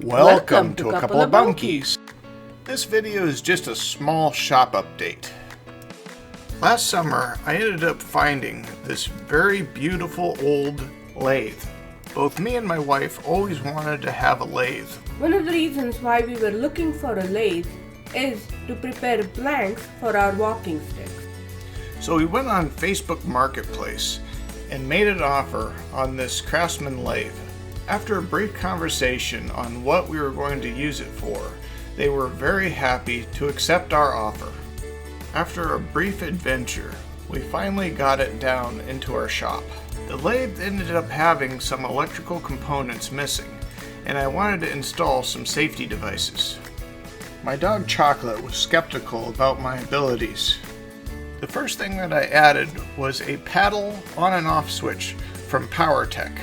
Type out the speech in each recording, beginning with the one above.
Welcome to a couple of bunkies. This video is just a small shop update. Last summer, I ended up finding this very beautiful old lathe. Both me and my wife always wanted to have a lathe. One of the reasons why we were looking for a lathe is to prepare blanks for our walking sticks. So we went on Facebook Marketplace and made an offer on this Craftsman lathe. After a brief conversation on what we were going to use it for, they were very happy to accept our offer. After a brief adventure, we finally got it down into our shop. The lathe ended up having some electrical components missing, and I wanted to install some safety devices. My dog Chocolate was skeptical about my abilities. The first thing that I added was a paddle on and off switch from PowerTech.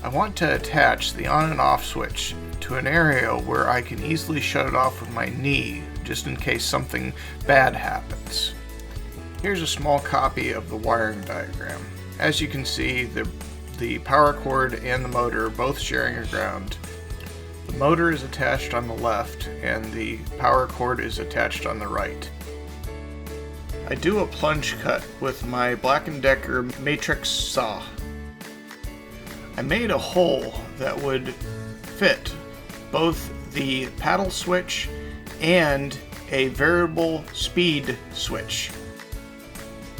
I want to attach the on and off switch to an area where I can easily shut it off with my knee, just in case something bad happens. Here's a small copy of the wiring diagram. As you can see, the power cord and the motor are both sharing a ground. The motor is attached on the left and the power cord is attached on the right. I do a plunge cut with my Black & Decker matrix saw. I made a hole that would fit both the paddle switch and a variable speed switch.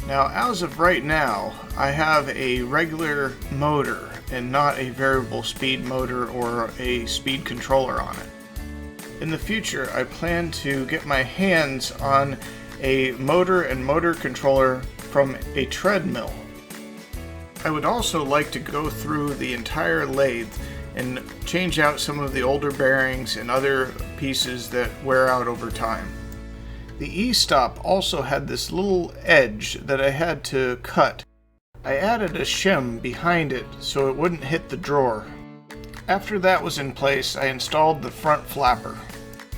Now, as of right now, I have a regular motor and not a variable speed motor or a speed controller on it. In the future, I plan to get my hands on a motor and motor controller from a treadmill. I would also like to go through the entire lathe and change out some of the older bearings and other pieces that wear out over time. The E-stop also had this little edge that I had to cut. I added a shim behind it so it wouldn't hit the drawer. After that was in place, I installed the front flapper.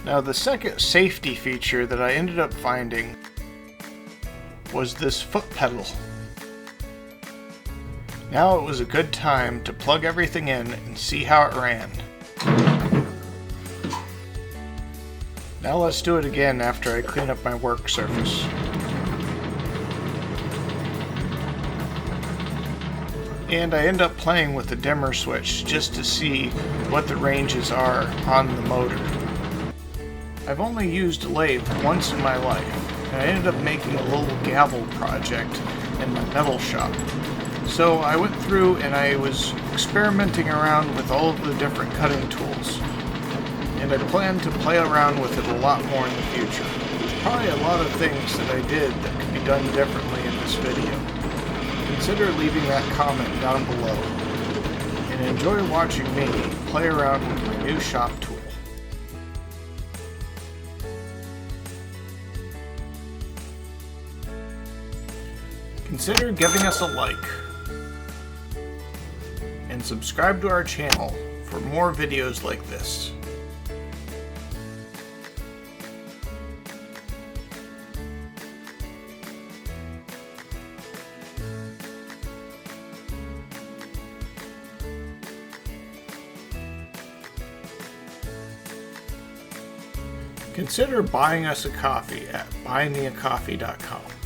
Now, the second safety feature that I ended up finding was this foot pedal. Now it was a good time to plug everything in and see how it ran. Now let's do it again after I clean up my work surface. And I end up playing with the dimmer switch just to see what the ranges are on the motor. I've only used a lathe once in my life, and I ended up making a little gavel project in my metal shop. So I went through and I was experimenting around with all of the different cutting tools. And I plan to play around with it a lot more in the future. There's probably a lot of things that I did that could be done differently in this video. Consider leaving that comment down below. And enjoy watching me play around with my new shop tool. Consider giving us a like. And subscribe to our channel for more videos like this. Consider buying us a coffee at buymeacoffee.com.